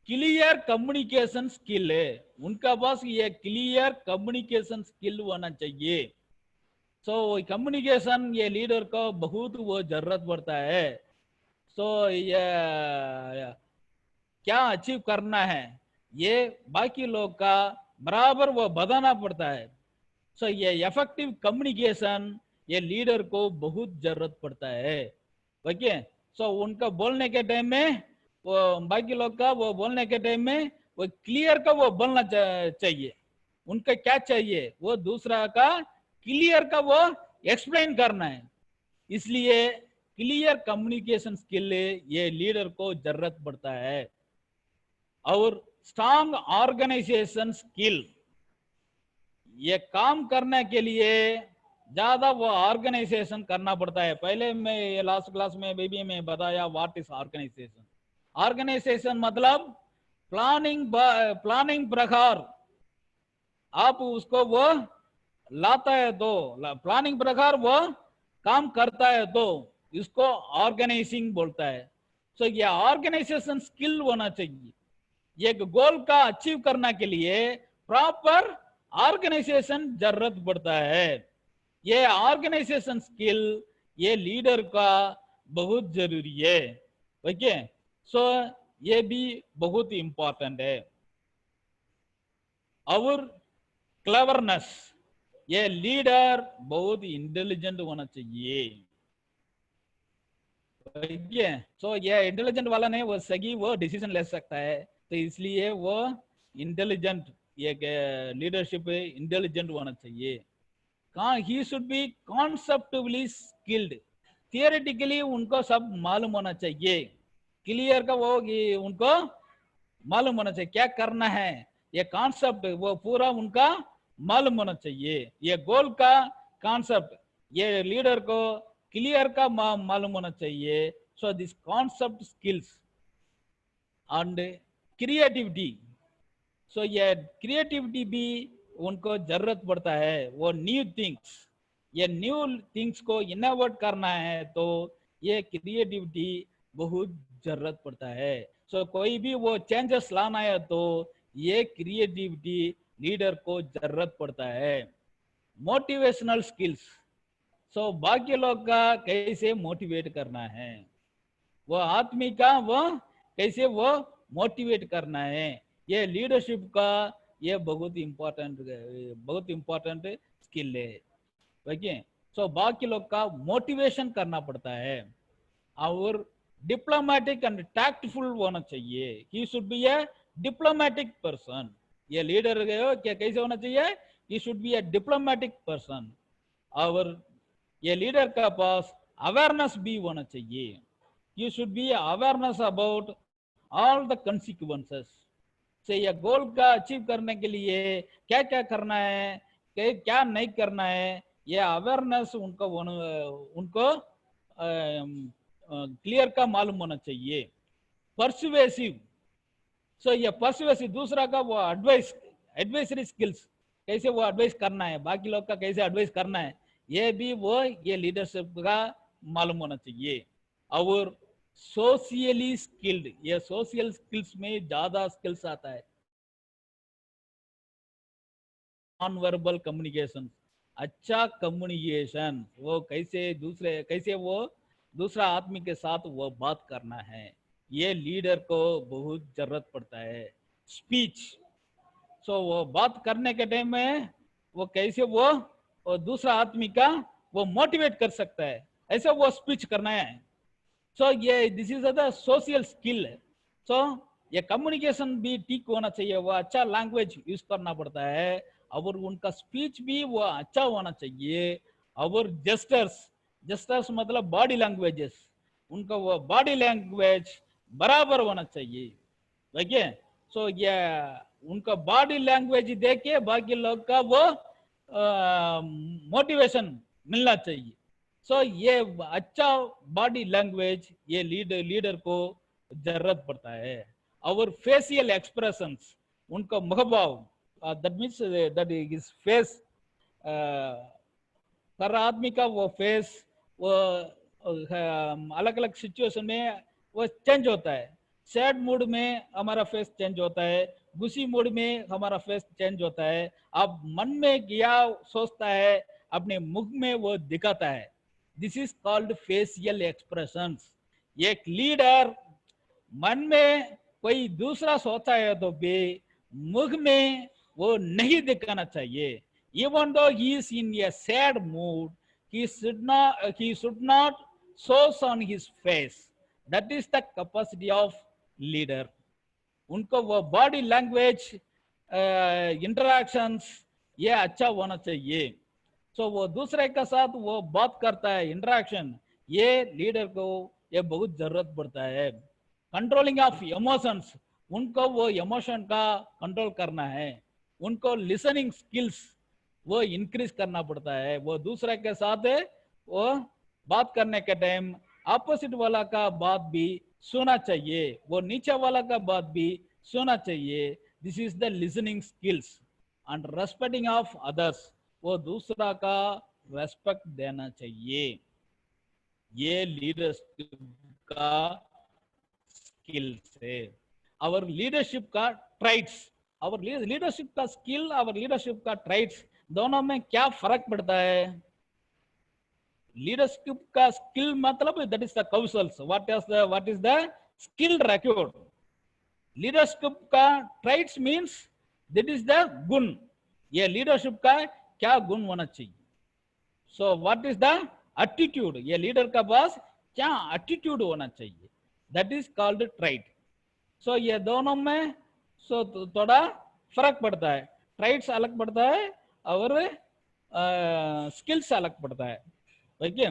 clear communication skill है, उनका पास ये क्लियर कम्युनिकेशन स्किल होना चाहिए। सो कम्युनिकेशन ये लीडर को बहुत वो जरूरत पड़ता है। सो ये क्या अचीव करना है ये बाकी लोग का बराबर वो बताना पड़ता है। सो ये इफेक्टिव कम्युनिकेशन ये लीडर को बहुत जरूरत पड़ता है। ओके। सो उनका बोलने के टाइम में वो बाकी लोग का वो बोलने के टाइम में वो क्लियर का वो बोलना चाहिए। उनका क्या चाहिए वो दूसरा का क्लियर का वो एक्सप्लेन करना है। इसलिए क्लियर कम्युनिकेशन स्किल ये लीडर को जरूरत पड़ता है। और स्ट्रांग ऑर्गेनाइजेशन स्किल ये काम करने के लिए ज्यादा वो ऑर्गेनाइजेशन करना पड़ता है। पहले मैं लास्ट क्लास में बेबी में बताया व्हाट इज ऑर्गेनाइजेशन। ऑर्गेनाइजेशन मतलब प्लानिंग प्रकार आप उसको वो लाता है तो प्लानिंग प्रकार वो काम करता है तो इसको ऑर्गेनाइजिंग बोलता है। सो ये ऑर्गेनाइजेशन स्किल होना चाहिए। एक गोल का अचीव करने के लिए प्रॉपर ऑर्गेनाइजेशन जरूरत पड़ता है। ये ऑर्गेनाइजेशन स्किल ये लीडर का बहुत जरूरी है। ओके। सो ये भी बहुत इंपॉर्टेंट है। और क्लेवरनेस ये लीडर बहुत इंटेलिजेंट होना चाहिए। सो ये इंटेलिजेंट वाला नहीं वो सही वो डिसीजन ले सकता है। तो इसलिए वो इंटेलिजेंट ये लीडरशिप इंटेलिजेंट होना चाहिए। He should be conceptively skilled. Theoretically उनको सब मालूम होना चाहिए। क्लियर का वो उनको मालूम होना चाहिए क्या करना है। ये कॉन्सेप्ट वो पूरा उनका मालूम होना चाहिए। ये गोल का कॉन्सेप्ट ये लीडर को क्लियर का मालूम होना चाहिए। So this concept skills and creativity. So ये क्रिएटिविटी भी उनको जरूरत पड़ता है। वो न्यू थिंग्स को इनोवेट करना है तो ये क्रिएटिविटी बहुत जरूरत पड़ता है। सो कोई भी वो चेंजेस लाना है तो ये क्रिएटिविटी लीडर को जरूरत पड़ता है। Motivational skills. सो बाकी लोग का कैसे मोटिवेट करना है वो आदमी का वो कैसे वो मोटिवेट करना है ये लीडरशिप का ये बहुत इंपॉर्टेंट स्किल है। ओके। सो बाकी लोग का मोटिवेशन करना पड़ता है। और डिप्लोमेटिक एंड टैक्टफुल होना चाहिए। He should B A diplomatic person. ये लीडर क्या कैसे होना चाहिए he should B A diplomatic person. और ये लीडर का पास अवेयरनेस भी होना चाहिए। You should be awareness about all the consequences. से ये गोल का अचीव करने के लिए क्या क्या करना है क्या नहीं करना है ये अवेयरनेस उनको क्लियर का मालूम होना चाहिए। परसुएसिव। सो ये परसुएसिव दूसरा का वो एडवाइसरी स्किल्स कैसे वो एडवाइस करना है बाकी लोग का कैसे एडवाइस करना है ये भी वो ये लीडरशिप का मालूम होना चाहिए। और सोशियली स्किल्ड ये सोशल स्किल्स में ज्यादा स्किल्स आता है। नॉन वर्बल कम्युनिकेशन अच्छा कम्युनिकेशन वो कैसे वो दूसरा आदमी के साथ वो बात करना है ये लीडर को बहुत जरूरत पड़ता है। स्पीच। सो वो बात करने के टाइम में वो कैसे वो दूसरा आदमी का वो मोटिवेट कर सकता है ऐसे वो स्पीच करना है। सो ये this is the social skill. So ये कम्युनिकेशन भी ठीक होना चाहिए। वो अच्छा लैंग्वेज यूज करना पड़ता है और उनका स्पीच भी वो अच्छा होना चाहिए। और जेस्टर्स मतलब बॉडी लैंग्वेजेस उनका वो बॉडी लैंग्वेज बराबर होना चाहिए। देखिए। सो ये उनका बॉडी लैंग्वेज देख के बाकी लोग का वो मोटिवेशन मिलना चाहिए। सो ये अच्छा बॉडी लैंग्वेज ये लीडर को जरूरत पड़ता है। और फेशियल एक्सप्रेशंस उनका मुखभाव that means that is face हर आदमी का वो फेस वो अलग अलग सिचुएशन में वो चेंज होता है। सैड मूड में हमारा फेस चेंज होता है खुशी मूड में हमारा फेस चेंज होता है। अब मन में क्या सोचता है अपने मुख में वो दिखाता है. This is called facial expressions. एक लीडर मन में कोई दूसरा सोचा है तो भी मुख में वो नहीं दिखाना चाहिए. Even though he is in a sad mood, he should not shows on his face. That is the capacity of leader. उनको वो बॉडी लैंग्वेज इंटरेक्शंस ये अच्छा होना चाहिए. सो वो दूसरे के साथ वो बात करता है, इंटरेक्शन, ये लीडर को ये बहुत जरूरत पड़ता है. कंट्रोलिंग ऑफ इमोशंस, उनको वो इमोशन का कंट्रोल करना है. उनको लिसनिंग स्किल्स वो इंक्रीज करना पड़ता है. वो दूसरे के साथ वो बात करने के टाइम ऑपोजिट वाला का बात भी सुना चाहिए, वो नीचे वाला का बात भी सुना चाहिए. This is the listening skills. And respecting of others, वो दूसरा का रेस्पेक्ट देना चाहिए. ये लीडरशिप का स्किल्स है. आवर लीडरशिप का ट्राइट्स, आवर लीडरशिप का स्किल, आवर लीडरशिप का ट्राइट्स, दोनों में क्या फर्क पड़ता है? लीडरशिप का स्किल मतलब that is the Kaushal's. What is the skill required. Leadership का traits means that is the गुण. ये लीडरशिप का क्या गुण होना चाहिए. So what is the attitude, ये लीडर का पास क्या एटीट्यूड होना चाहिए, दैट इज कॉल्ड ट्राइट. सो ये दोनों में थोड़ा फर्क पड़ता है. ट्राइट्स अलग पड़ता है और स्किल्स अलग पड़ता है. Okay.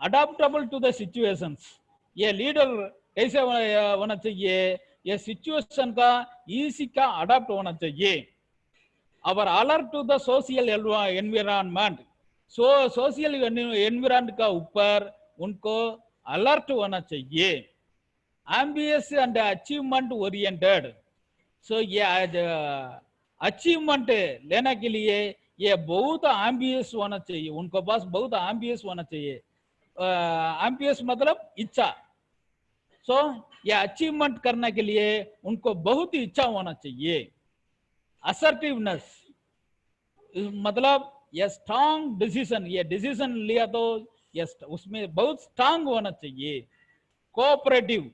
Adaptable to the situations, ये लीडर कैसे होना चाहिए, ये सिचुएशन का इजी का अडॉप्ट होना चाहिए. और alert to the social environment, social environment का ऊपर उनको अलर्ट होना चाहिए. Ambitious and achievement oriented, so ये अचीवमेंट लेने के लिए ये बहुत एम्बिशियस होना चाहिए. उनको पास बहुत एम्बिशियस होना चाहिए. एम्बिशियस मतलब इच्छा. सो ये अचीवमेंट करने के लिए उनको बहुत ही इच्छा होना चाहिए. असर्टिवनेस मतलब ये स्ट्रांग डिसीजन, ये डिसीजन लिया तो ये उसमें बहुत स्ट्रांग होना चाहिए. कोऑपरेटिव,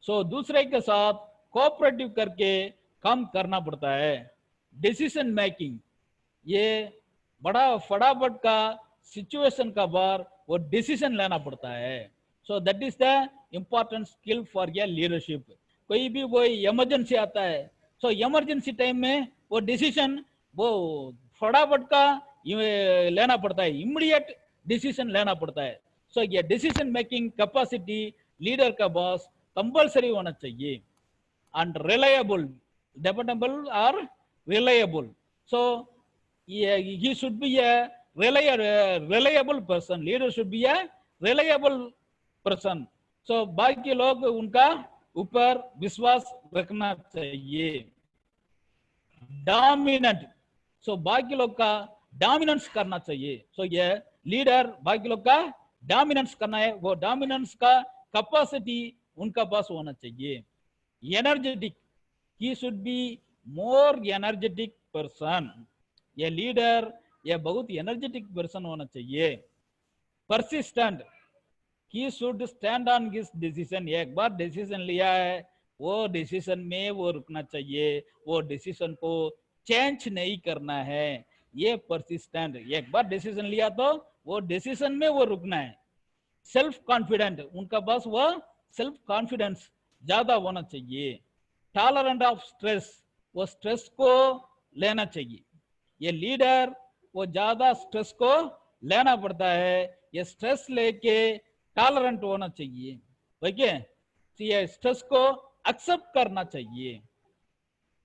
सो दूसरे के साथ कोऑपरेटिव करके काम करना पड़ता है. डिसीजन मेकिंग, ये बड़ा फटाफट का सिचुएशन का बार वो डिसीजन लेना पड़ता है. So that is the important skill for your leadership. कोई भी वो इमरजेंसी आता है, सो इमरजेंसी टाइम में वो डिसीजन वो फटाफट का लेना पड़ता है, इमीडिएट डिसीजन लेना पड़ता है. सो ये डिसीजन मेकिंग कैपेसिटी लीडर का बॉस कंपल्सरी होना चाहिए. एंड रिलायबल, डिपेंडेबल और reliable, so he should be a reliable person. Leader should be a reliable person. So बाकी लोग उनका ऊपर विश्वास रखना चाहिए. डोमिनेंट, सो बाकी लोग का डोमिनेंस करना चाहिए. सो ये लीडर बाकी लोग का डोमिनेंस करना है, वो डोमिनेंस का कैपेसिटी उनका पास होना चाहिए. Energetic, he should be more energetic person. ये लीडर ये बहुत एनर्जेटिक पर्सन होना चाहिए. Persistent, he should stand on his decision. एक बार डिसीजन लिया है वो डिसीजन में वो रुकना चाहिए, वो डिसीजन को चेंज नहीं करना है. ये परसिस्टेंट, एक बार डिसीजन लिया तो वो डिसीजन में वो रुकना है. सेल्फ कॉन्फिडेंट, उनका पास वो सेल्फ कॉन्फिडेंस ज्यादा होना चाहिए. टॉलरेंट ऑफ स्ट्रेस, वो स्ट्रेस को लेना चाहिए. ये लीडर वो ज्यादा स्ट्रेस को लेना पड़ता है, ये स्ट्रेस लेके टॉलरेंट होना चाहिए. ओके. ये स्ट्रेस को एक्सेप्ट करना चाहिए.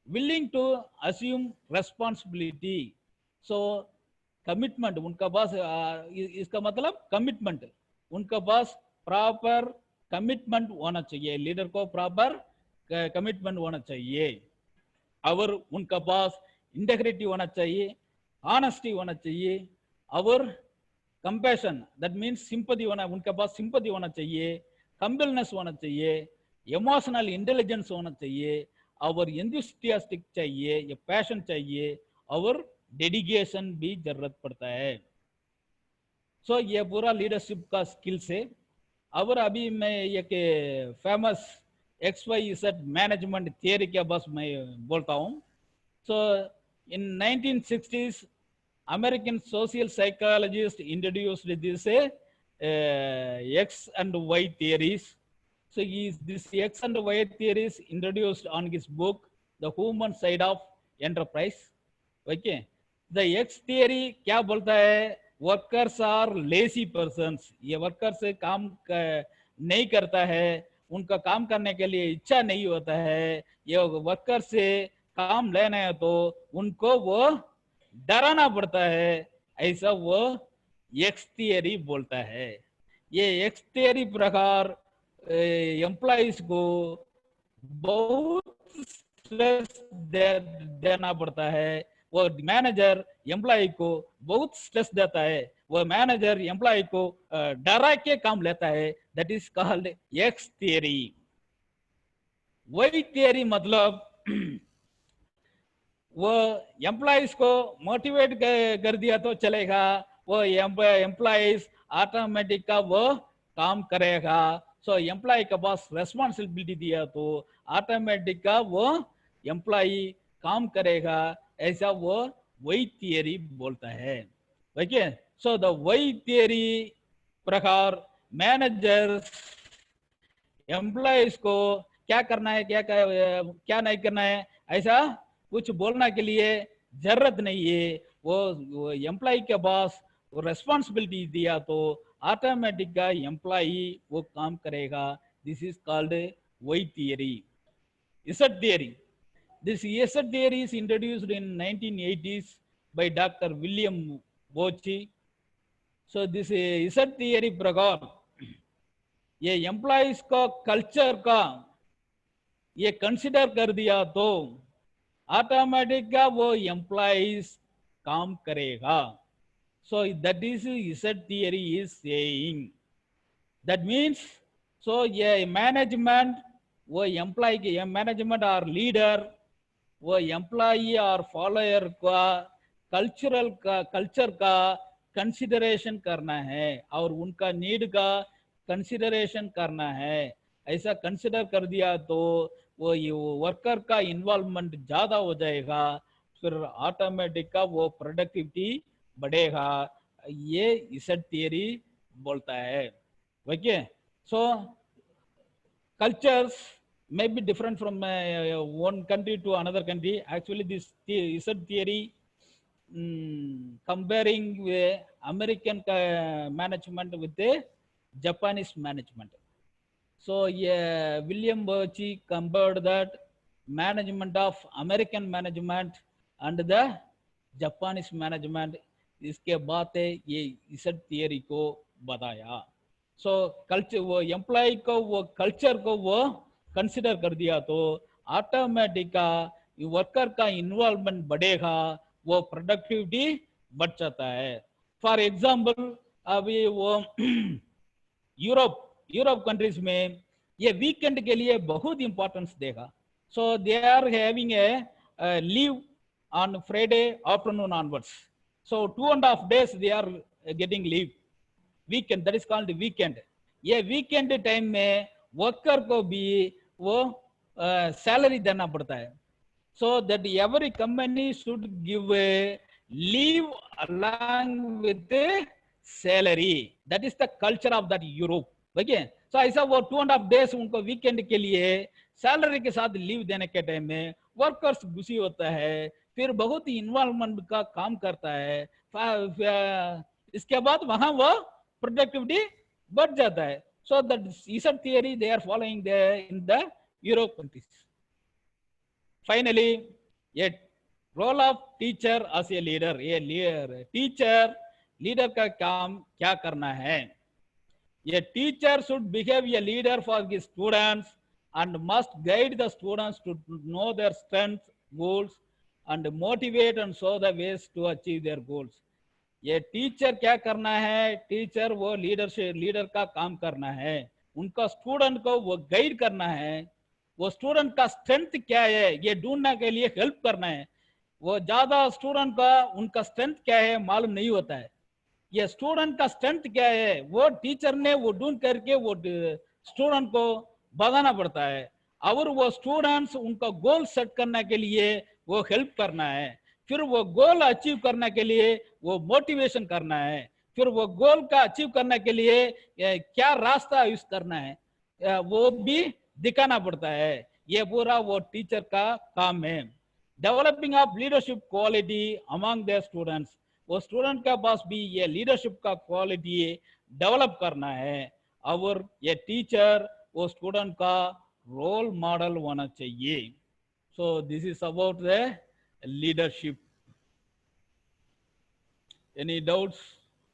Willing to assume responsibility, so commitment उनका पास इसका मतलब कमिटमेंट, उनका पास प्रॉपर कमिटमेंट होना चाहिए. लीडर को प्रॉपर कमिटमेंट होना चाहिए. और उनका पास इंटेग्रिटी होना चाहिए, ऑनेस्टी होना चाहिए. और कंपैशन, दैट मीन्स सिंपैथी होना, उनके पास सिंपैथी होना चाहिए. हम्बलनेस होना चाहिए. इमोशनल इंटेलिजेंस होना चाहिए. और एंथुसियास्टिक चाहिए, ये पैशन चाहिए. और डेडिकेशन भी जरूरत पड़ता है। सो ये पूरा लीडरशिप का स्किल्स है। और अभी मैं एक फेमस XYZ मैनेजमेंट थियरी के बस मैं बोलता हूँ। सो इन 1960s American social psychologist introduced this X and Y theories. So this X and Y theories introduced on his book The Human Side of Enterprise. Okay, the X theory क्या बोलता है? Workers are lazy persons. ये वर्कर्स नहीं करता है, उनका काम करने के लिए इच्छा नहीं होता है। ये वर्कर से काम लेना है तो उनको वो डराना पड़ता है, ऐसा वो एक्स थियरी बोलता है। ये एक्स थियरी प्रकार एम्प्लॉइज को बहुत स्ट्रेस देना पड़ता है। वो मैनेजर एम्प्लॉय को बहुत स्ट्रेस देता है, वो मैनेजर एम्प्लॉय को डरा के काम लेता है। That is called X theory. Y theory मतलब वो एम्प्लॉइज को मोटिवेट कर दिया तो चलेगा, वो एम्प्लॉइज ऑटोमेटिक का वो काम करेगा। सो एम्प्लॉय के पास रेस्पॉन्सिबिलिटी दिया तो ऑटोमेटिक का वो एम्प्लॉय काम करेगा, ऐसा वो वही थियरी बोलता है। ओके, सो द वही थियरी प्रकार मैनेजर एम्प्लॉइज को क्या करना है, क्या नहीं करना है, ऐसा कुछ बोलना के लिए जरूरत नहीं है। वो एम्प्लॉय के पास वो रेस्पॉन्सिबिलिटी दिया तो ऑटोमेटिक का एम्प्लॉय वो काम करेगा। This is called Y theory, ESET theory. This ESET theory is introduced in 1980s by Dr. William Bochi. So this ESET theory प्रकार ये एम्प्लॉइज का कल्चर का ये कंसिडर कर दिया तो ऑटोमेटिक का वो एम्प्लॉइज काम करेगा। So that is ESET theory is saying. That means so ये मैनेजमेंट वो एम्प्लॉय के मैनेजमेंट और लीडर वो एम्प्लॉय और फॉलोअर का कल्चर का कंसिडरेशन करना है और उनका नीड का कंसिडरेशन करना है। ऐसा कंसिडर कर दिया तो वो वर्कर का इन्वॉल्वमेंट ज्यादा हो जाएगा, फिर ऑटोमेटिक का वो प्रोडक्टिविटी बढ़ेगा। ये इसेट थियरी बोलता है। Okay, so cultures may be different from one country to another country. Actually, this ESET theory comparing American management with the Japanese management. So yeah, William Birchie compared that management of American management and the Japanese management. इसके बाद ये ESET theory को बताया। सो कल्चर वो एम्प्लॉय को वो कल्चर को वो कंसिडर कर दिया तो ऑटोमेटिक का वर्कर का इन्वॉल्वमेंट बढ़ेगा, वो प्रोडक्टिविटी बढ़ जाता है। फॉर एग्जांपल अभी वो यूरोप कंट्रीज में ये वीकेंड के लिए बहुत इंपॉर्टेंस देगा। So they are having a leave on Friday afternoon onwards. So 2.5 days they are getting leave weekend, that is called weekend. ये वीकेंड टाइम में वर्कर को भी वो सैलरी देना पड़ता है। So that every company should give leave along with salary. That is the culture of that Europe. Okay, so ऐसा वो 2.5 days उनको वीकेंड के लिए सैलरी के साथ लीव देने के टाइम में वर्कर्स खुशी होता है, फिर बहुत ही इन्वॉल्वमेंट का काम करता है। इसके बाद वहां वो प्रोडक्टिविटी बढ़ जाता है। So that ESET theory they are following in the Europe countries. Finally, a role of teacher as a leader. ये टीचर लीडर का काम क्या करना है? ये teacher should behave a leader for his students and must guide the students to know their strengths, goals and motivate and show the ways to achieve their goals. ये टीचर क्या करना है? टीचर वो लीडर का काम करना है, उनका स्टूडेंट को वो गाइड करना है, वो स्टूडेंट का स्ट्रेंथ क्या है ये ढूंढने के लिए हेल्प करना है। वो ज्यादा स्टूडेंट का उनका स्ट्रेंथ क्या है मालूम नहीं होता है। ये स्टूडेंट का स्ट्रेंथ क्या है वो टीचर ने वो ढूंढ करके वो स्टूडेंट को बताना पड़ता है, और वो स्टूडेंट्स उनका गोल सेट करने के लिए वो हेल्प करना है, फिर वो गोल अचीव करने के लिए वो मोटिवेशन करना है, फिर वो गोल का अचीव करने के लिए क्या रास्ता यूज करना है वो भी दिखाना पड़ता है। ये पूरा वो टीचर का काम है। Developing of leadership quality among the students, वो स्टूडेंट के पास भी ये लीडरशिप का क्वालिटी डेवलप करना है, और ये टीचर वो स्टूडेंट का रोल मॉडल होना चाहिए। So this is about the leadership. Any doubts?